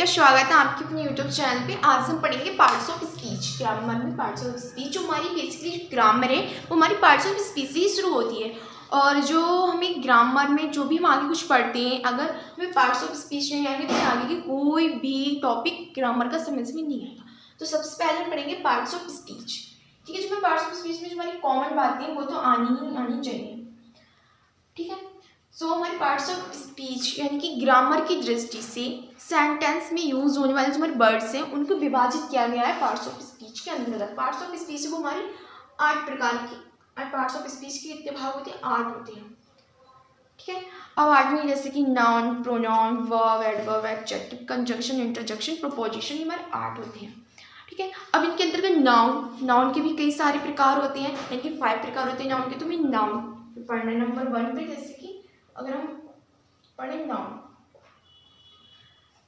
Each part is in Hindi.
का स्वागत है आपके अपने यूट्यूब चैनल पे। आज हम पढ़ेंगे पार्ट्स ऑफ स्पीच। ग्रामर में पार्ट्स ऑफ स्पीच जो हमारी बेसिकली ग्रामर है वो हमारी पार्ट्स ऑफ स्पीच से ही शुरू होती है। और जो हमें ग्रामर में जो भी हम आगे कुछ पढ़ते हैं, अगर हमें पार्ट्स ऑफ स्पीच नहीं आएंगे तो आगे की कोई भी टॉपिक ग्रामर का समझ में नहीं आएगा। तो सबसे पहले हम पढ़ेंगे पार्ट्स ऑफ स्पीच। ठीक है, जो मैं पार्ट्स ऑफ स्पीच में जो हमारी कॉमन बातें हैं वो तो आनी चाहिए। ठीक है, सो हमारे पार्ट्स ऑफ स्पीच यानी कि ग्रामर की दृष्टि से सेंटेंस में यूज होने वाले जो हमारे वर्ड्स हैं उनको विभाजित किया गया है पार्ट्स ऑफ स्पीच के अंतर्गत। पार्ट्स ऑफ स्पीच वो हमारी 8 प्रकार की पार्ट्स ऑफ स्पीच के कितने भाग होते हैं? 8 होते हैं। ठीक है, अब 8 में जैसे कि noun, pronoun, verb, adverb, adjective, conjunction, interjection, proposition, ये हमारे 8 होते हैं। ठीक है, अब इनके अंतर्गत नाउन के भी कई सारे प्रकार होते हैं, यानी कि 5 प्रकार होते हैं नाउन के। तो मैं नाउन पढ़ना नंबर 1 पे, जैसे कि अगर हम पढ़ें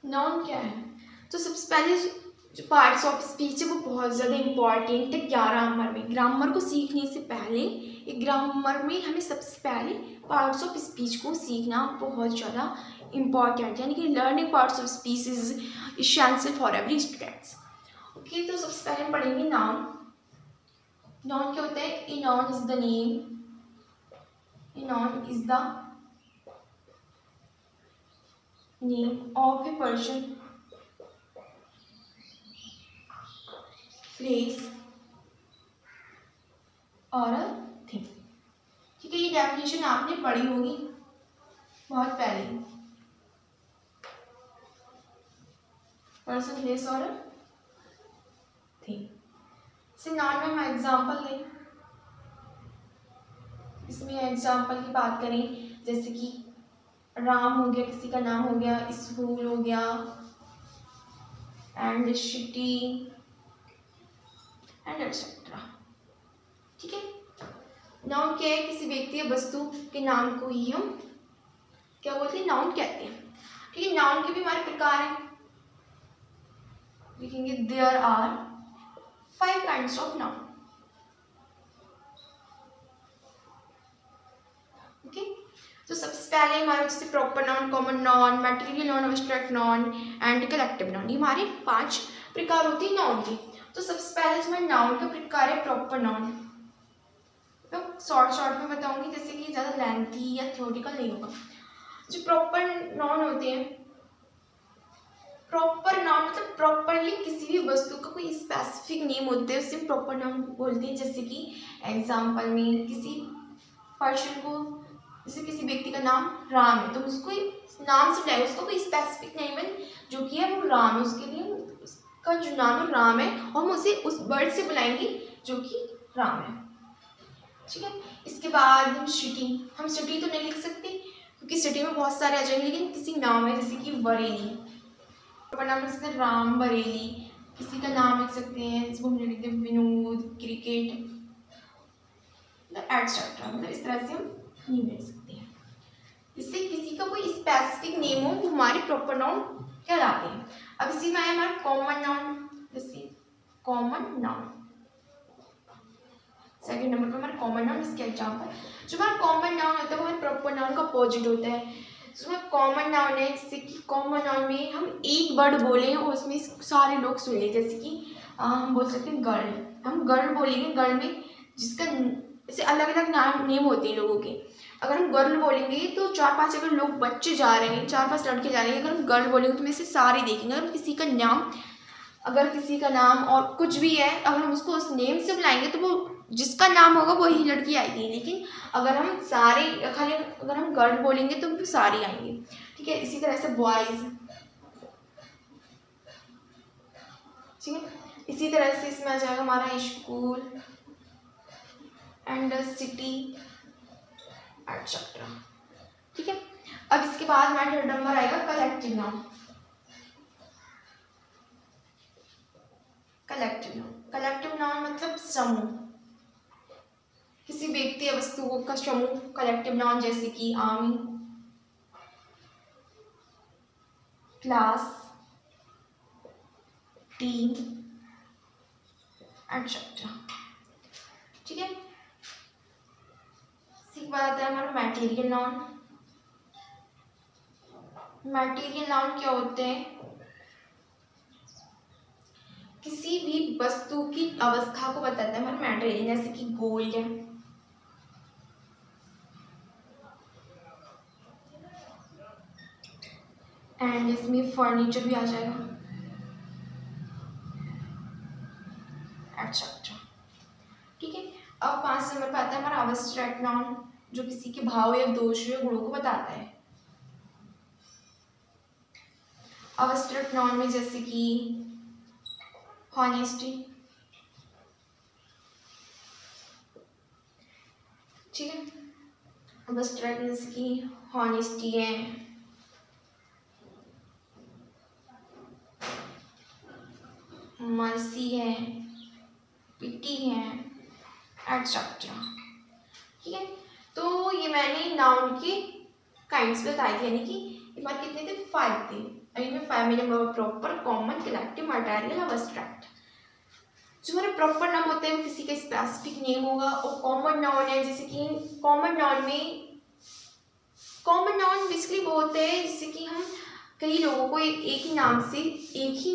नाउन क्या है, तो सबसे पहले जो पार्ट्स ऑफ स्पीच है वो बहुत ज़्यादा इम्पॉर्टेंट है ग्रामर में। ग्रामर को सीखने से पहले ग्रामर में हमें सबसे पहले पार्ट्स ऑफ स्पीच को सीखना बहुत ज़्यादा इम्पॉर्टेंट, यानी कि learning parts of speech is essential for every students. Okay, तो सबसे पहले हम पढ़ेंगे नाउन। नाउन क्या होता है? A noun is the name, a noun is the name of a person, place or a thing। ठीक है, ये डेफिनेशन आपने पढ़ी होगी बहुत पहले। पर्सन, प्लेस और थिंग। इसे नाउन में हम एग्जाम्पल लें, इसमें एग्जाम्पल की बात करें जैसे कि राम हो गया, किसी का नाम हो गया, स्कूल हो गया, एंड सिटी एंड एटसेट्रा। ठीक है, नाउन क्या है? किसी व्यक्ति या वस्तु के नाम को ही हम क्या बोलते हैं? नाउन कहते हैं। ठीक है, नाउन के भी हमारे प्रकार हैं, देखेंगे। There are 5 kinds of noun. Okay, तो सबसे पहले हमारे जैसे proper noun, common noun, material noun, abstract noun and collective noun, ये हमारे 5 प्रकार होते हैं नाउन के। तो सबसे पहले हमारे नाउन का प्रकार है प्रॉपर नाउन। तो शॉर्ट में बताऊंगी, जैसे कि ज़्यादा लेंथी या थ्योरेटिकल नहीं होगा। जो प्रॉपर नाउन होते हैं, प्रॉपर नाउन मतलब प्रॉपरली किसी भी वस्तु का कोई स्पेसिफिक नेम होते हैं, उसे प्रॉपर नाउन बोलते हैं। जैसे कि एग्जाम्पल में किसी पर्सन को, जैसे किसी व्यक्ति का नाम राम है तो उसको नाम से बुलाएंगे, उसको कोई स्पेसिफिक नेम है जो कि है वो राम है, उसके लिए उसका जो नाम है राम है और हम उसे उस वर्ड से बुलाएंगे जो कि राम है। ठीक है, इसके बाद हम सिटी तो नहीं लिख सकते क्योंकि सिटी में बहुत सारे आ जाएंगे, लेकिन किसी नाम है जैसे कि बरेली, नाम लिख सकते हैं राम बरेली। किसी का नाम लिख सकते हैं, इसको हम लिखते हैं विनोद, क्रिकेट एटसेट्रा। मतलब इस तरह से हम नहीं लिख सकते हैं, जिससे किसी का कोई स्पेसिफिक नेम हो वो हमारे प्रॉपर नाउन कहलाते हैं। अब इसी में आया हमारा कॉमन नाउन, जैसे कॉमन नाउन सेकंड नंबर पर हमारा कॉमन नाउन। इसके एग्जांपल जो हमारा कॉमन नाउन होता है वो हमारे प्रॉपर नाउन का अपोजिट होता है। इसमें कॉमन नाउन है, जैसे कि कॉमन नाउन में हम एक वर्ड बोले और उसमें सारे लोग सुन ले, जैसे कि हम बोल सकते हैं गर्ल, हम गर्ल बोलेंगे, गर्ल में जिसका जैसे अलग अलग नाम नेम होते हैं लोगों के। अगर हम गर्ल बोलेंगे तो 4-5 अगर लोग बच्चे जा रहे हैं, 4-5 लड़के जा रहे हैं, अगर हम गर्ल बोलेंगे तो में से सारे देखेंगे। अगर किसी का नाम और कुछ भी है, अगर हम उसको उस नेम से बुलाएंगे तो वो जिसका नाम होगा वही लड़की आएगी, लेकिन अगर हम सारे खाली अगर हम गर्ल बोलेंगे तो वो सारे आएंगे। ठीक है, इसी तरह से बॉयज। ठीक है, इसी तरह से इसमें आ जाएगा हमारा स्कूल एंड सिटी एटसेट्रा। ठीक है, अब इसके बाद हमारा थर्ड नंबर आएगा कलेक्टिव नाउन। कलेक्टिव नाउन मतलब समूह, किसी व्यक्ति या वस्तुओं का समूह कलेक्टिव नाउन, जैसे कि आर्मी, क्लास, टीम एटसेट्रा। ठीक है, इसके बाद आता है हमारा मैटेरियल नाउन। मैटेरियल नाउन क्या होते हैं? किसी भी वस्तु की अवस्था को बताता है हमारा मटेरियल, जैसे कि गोल्ड है, एंड इसमें फर्नीचर भी आ जाएगा, एक्सेट्रा। ठीक है, अब 5 नंबर पर आता है हमारा अब्स्ट्रैक्ट नाउन, जो किसी के भाव या दोष या गुणों को बताता है। अब्स्ट्रैक्ट नाउन में जैसे कि हॉनेस्टी, ठीक है, अब्स्ट्रैक्ट जैसे कि हॉनेस्टी है, मर्सी है, पिटी है, एटसेट्रा। ठीक है, तो ये मैंने नाउन के काइंड्स बताए थे, यानी कि हमारे कितने थे, 5 थे। इनमें 5 में proper, common, collective, material, abstract. जो हमारे प्रॉपर नाउन होते हैं किसी का स्पेसिफिक नेम होगा, और कॉमन नाउन है, जैसे कि कॉमन नाउन में, कॉमन नाउन बेसिकली वो होते हैं जैसे कि हम कई लोगों को एक ही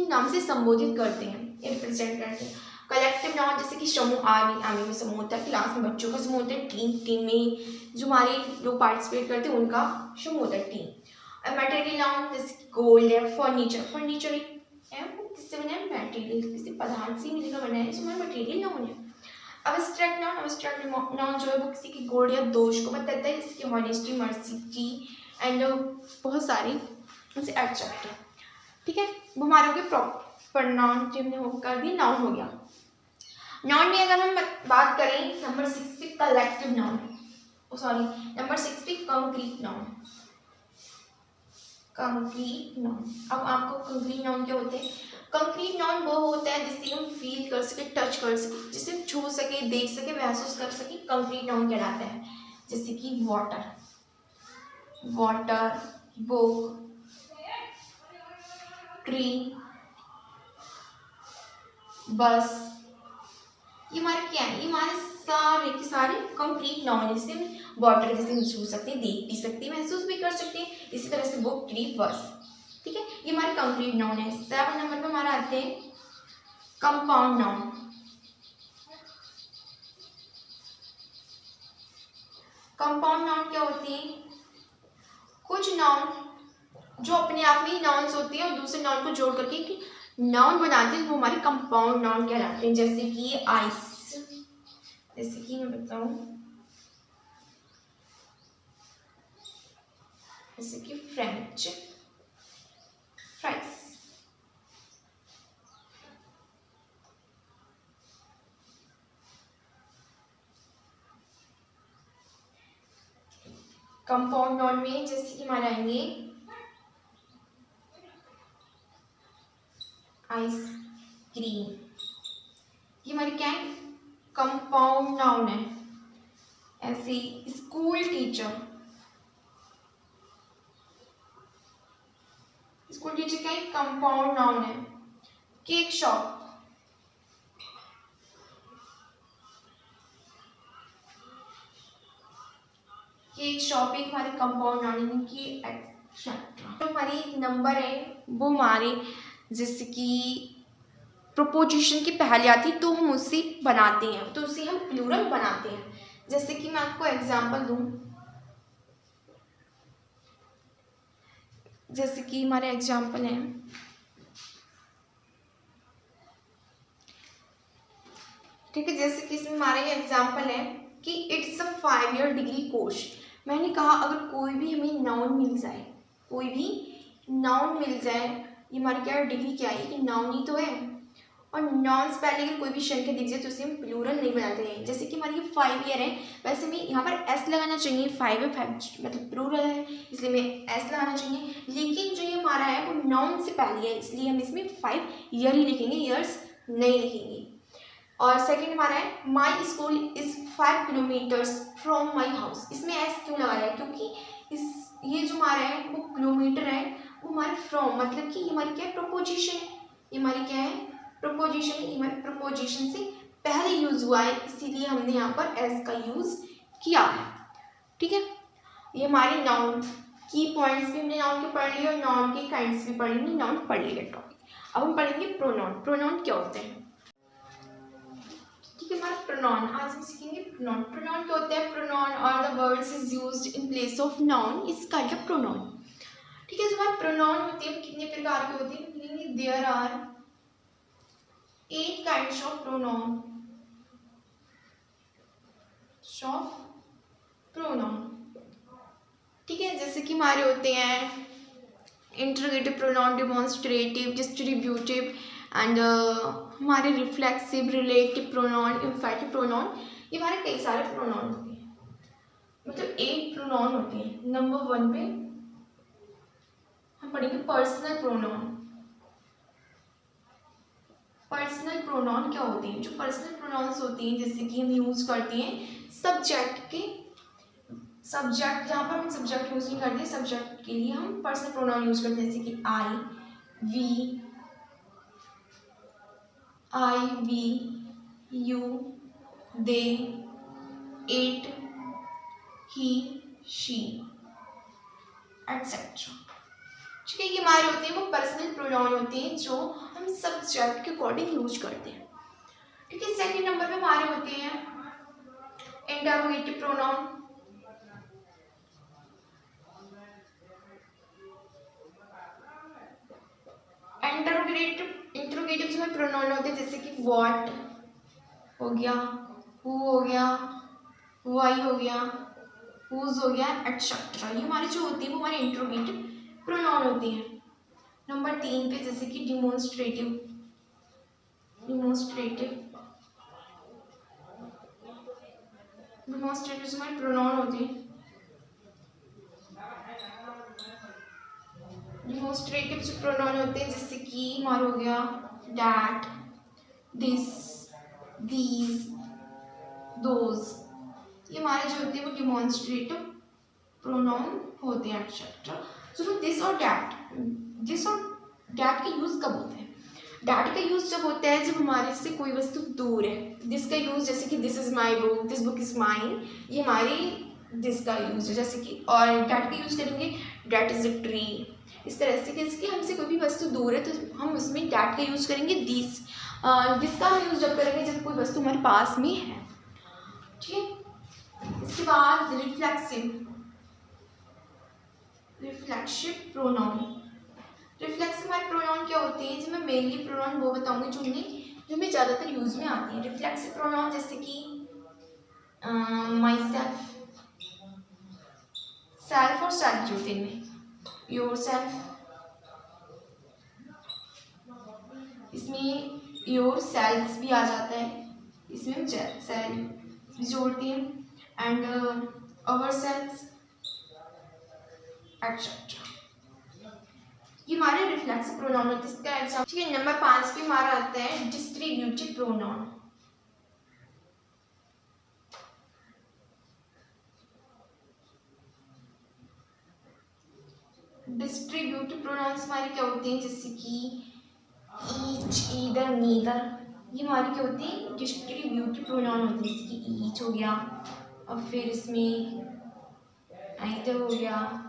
नाम से संबोधित करते हैं, रिप्रेजेंट करते हैं। कलेक्टिव नाउन जैसे कि समूह, आर्मी में समूह होता है, क्लास में बच्चों का समूह होता है, टीम में जो हमारे लोग पार्टिसिपेट करते हैं उनका समूह होता है, टीम। और मटेरियल नाउन जैसे गोल्ड है, फर्नीचर है, वो किससे बना है, मटेरियल, किसी पदार्थ से मिलकर बना है, जो हमारा मटेरियल नाउन है। अब्स्ट्रैक्ट नाउन जो है वो किसी की गुण या दोष को बताता है, जिसकी हॉनेस्टी, मर्सी एंड बहुत सारी उनसे एटसेट्रा। ठीक है, वो हमारे हो गए प्रॉपर नाउन, जो हमने वो कर दी, नाउन हो गया। नाउन में अगर हम बात करें नंबर 6 पे कलेक्टिव नाउन, नंबर 6 पे कंक्रीट नाउन। अब आपको कंक्रीट नाउन क्या होते हैं? कंक्रीट नाउन वो होता है जिससे हम फील कर सके, टच कर सके, जिसे हम छू सके, देख सके, महसूस कर सके, कंक्रीट नाउन कहलाता है। जैसे कि वाटर, बुक, ट्री, बस, ये हमारे क्या है, ये हमारे सारे के सारे कंक्रीट नाउन है। जैसे वाटर जैसे हम छू सकते हैं, देख भी सकते हैं, महसूस भी कर सकते हैं। इसी तरह से बुक, ट्री, बस, ठीक है, ये हमारे कंक्रीट नाउन है। 7 नंबर पे हमारा आते हैं कंपाउंड नाउन। कंपाउंड नाउन क्या होती है? कुछ नाउन जो अपने आप में ही नाउन्स होती है और दूसरे नाउन को जोड़ करके एक नाउन बनाते हैं, वो हमारे कंपाउंड नाउन कहलाते हैं। जैसे कि आइस, जैसे कि मैं बताऊं, जैसे कि फ्राइज। कंपाउंड नाउन में जैसे कि हमारे आएंगे आइसक्रीम, ये हमारी क्या है, कंपाउंड नाउन है। ऐसे स्कूल टीचर, क्या है, कंपाउंड नाउन है। केक शॉप, एक हमारे कंपाउंड नाउन की एक्सेट्रा। तो हमारी नंबर है वो हमारे जैसे कि प्रोपोजिशन की पहले आती तो हम उससे बनाते हैं, तो उसे हम प्लूरल बनाते हैं। जैसे कि मैं आपको एग्जांपल दूं, जैसे कि हमारे एग्जांपल है, ठीक है, जैसे कि इसमें हमारे एग्जांपल है कि it's a 5 year degree course. मैंने कहा अगर कोई भी हमें नाउन मिल जाए, ये हमारी क्या डिग्री क्या है, कि नाउन ही तो है, और नाउन से पहले अगर कोई भी संख्या दिख जाए तो उसे हम प्लूरल नहीं बनाते हैं। जैसे कि हमारी ये 5 ईयर है, वैसे में यहाँ पर एस लगाना चाहिए, 5 है, 5 मतलब प्लूरल है इसलिए मैं एस लगाना चाहिए, लेकिन जो ये हमारा है वो नाउन से पहले है, इसलिए हम इसमें 5 ईयर ही लिखेंगे, ईयर्स नहीं लिखेंगे। और सेकंड हमारा है my school is 5 kilometres from my house. इसमें एस क्यों लगाया है? क्योंकि ये जो हमारा है वो किलोमीटर है, वो हमारे फ्रॉम मतलब कि ये हमारी क्या है, प्रोपोजिशन है, ये हमारी क्या है, प्रोपोजिशन, ये हमारे प्रोपोजिशन से पहले यूज़ हुआ है, इसीलिए हमने यहाँ पर एस का यूज़ किया है। ठीक है, ये हमारे नाउन की पॉइंट्स भी हमने नाउन के पढ़ लिए और नाउन के काइंड्स भी पढ़ लिए, नाउन पढ़ लिए टॉपिक। अब हम पढ़ेंगे प्रोनाउन। प्रोनाउन क्या होते हैं? ठीक है, हमारा प्रोनाउन आज हम सीखेंगे प्रोनाउन। प्रोनाउन क्या होता है? प्रोनाउन और the words is used in place of noun is called a pronoun. ठीक है, जो हमारे प्रोनाउन होते हैं कितने प्रकार के होते हैं? There are 8 kinds of pronoun. ठीक है, जैसे कि हमारे होते हैं interrogative pronoun, demonstrative, distributive and हमारे reflexive, relative pronoun, emphatic pronoun. ये हमारे कई सारे प्रोनाउन होते हैं, मतलब 8 प्रोनाउन होते हैं। नंबर 1 पे हम पढ़ेंगे पर्सनल प्रोनाउन। पर्सनल प्रोनाउन क्या होते हैं? जो पर्सनल प्रोनाउंस होते हैं जैसे कि हम यूज करते हैं सब्जेक्ट के, सब्जेक्ट जहाँ पर हम सब्जेक्ट यूज नहीं करते, सब्जेक्ट के लिए हम पर्सनल प्रोनाउन यूज करते हैं, जैसे कि I we, you, they, it, he, she etcetera. ठीक है, ये हमारे होते हैं वो पर्सनल प्रोनाउन होते हैं जो हम सब्जेक्ट के अकॉर्डिंग यूज करते हैं। ठीक है, सेकंड नंबर पे हमारे होते हैं इंटरोगेटिव प्रोनाउन। इंटरोगेटिव जो है प्रोनाउन होते हैं जैसे कि व्हाट हो गया, हु हो गया, व्हाई हो गया, हुज हो गया एटसेट्रा। ये हमारे जो होते हैं वो हमारे इंटरोगेटिव प्रोनाउन होते हैं। नंबर 3 पे जैसे कि डिमॉन्स्ट्रेटिव जो हमारे प्रोनाउन होते हैं। डिमॉन्स्ट्रेटिव जो प्रोनाउन होते हैं जैसे कि हमारा हो गया डैट, दिस, दीज, दोज। ये हमारे जो होते हैं वो डिमॉन्स्ट्रेटिव प्रोनाउन होते हैं एटसेट्रा। चलो दिस और डैट का यूज कब होता है? डैट का यूज जब होता है जब हमारे से कोई वस्तु दूर है। दिस का यूज जैसे कि this is my book, this book is mine, ये हमारी दिस का यूज है। जैसे कि और डैट का यूज करेंगे डैट इज अ ट्री। इस तरह से जैसे कि हमसे कोई भी वस्तु दूर है तो हम उसमें डैट का यूज करेंगे। दिस का हम यूज जब करेंगे जब कोई वस्तु हमारे पास में है। ठीक है, इसके बाद रिफ्लेक्सिव प्रोनाउन। रिफ्लेक्सिव हमारे प्रोनाउन क्या होते हैं? जो मैं मेनली प्रोनाउन वो बताऊंगी जो हमें ज़्यादातर यूज में आती है। रिफ्लेक्सिव प्रोनाउन जैसे कि माई सेल्फ, सेल्फ और सेल्फ होते हैं इनमें, योर सेल्फ, इसमें योर सेल्फ भी आ जाता है, इसमें हम सेल्फ भी जोड़ते हैं एंड अवर सेल्फ एटसेट्रा। ये हमारे रिफ्लेक्सिव प्रोनाउन होते हैं। इसका एग्जाम्पल ठीक है, नंबर 5 पे हमारा आता है डिस्ट्रीब्यूटिव प्रोनाउन। डिस्ट्रीब्यूटिव प्रोनाउंस हमारे क्या होते हैं? जैसे कि ईच, ईदर, नीदर। ये हमारे क्या होते हैं? डिस्ट्रीब्यूटिव प्रोनाउन होते हैं। जैसे कि ईच हो गया, और फिर इसमें ईदर हो गया,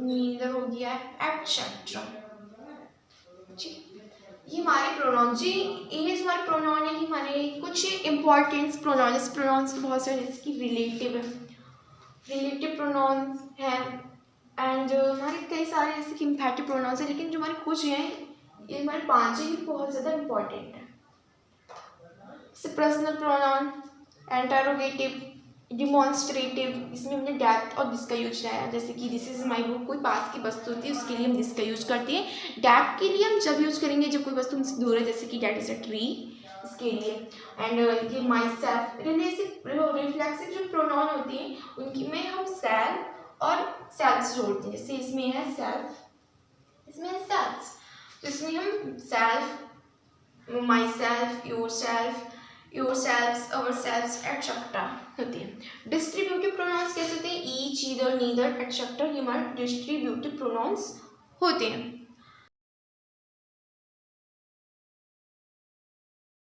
नीदर हो गया एटसेट्रा। ये हमारे प्रोनाउन जी, ये जो हमारे प्रोनाउन है, हमारे कुछ इंपॉर्टेंट प्रोनाउन। प्रोनाउंस तो बहुत सारे जैसे कि रिलेटिव प्रोनाउंस है एंड हमारे कई सारे जैसे कि इम्फेटिव प्रोनाउंस है, लेकिन जो हमारे कुछ हैं ये हमारे 5 हैं, ये बहुत ज़्यादा इंपॉर्टेंट है। जैसे पर्सनल प्रोनाउन, इंटरोगेटिव, डिमॉन्स्ट्रेटिव, इसमें हमने डैट और दिस का यूज किया है। जैसे कि दिस इज माई बुक, कोई पास की वस्तु होती है उसके लिए हम दिस का यूज करते हैं। डैट के लिए हम जब यूज करेंगे जब कोई वस्तु हमसे दूर है, जैसे कि डैट इज अ ट्री, इसके लिए। एंड ये माई सेल्फ, रिफ्लेक्सिव जो प्रोनाउन होती हैं उनकी में हम सेल्फ और सेल्फ जोड़ते हैं। जैसे इसमें है सेल्फ, इसमें है सेल्फ, तो इसमें हम self, my self, your self, our self etcetera होती है। डिस्ट्रीब्यूटिव प्रोनाउंस कैसे होते हैं? ईच, ईदर, नीदर एटसेट्रा, ये हमारे डिस्ट्रीब्यूटिव प्रोनाउंस होते हैं।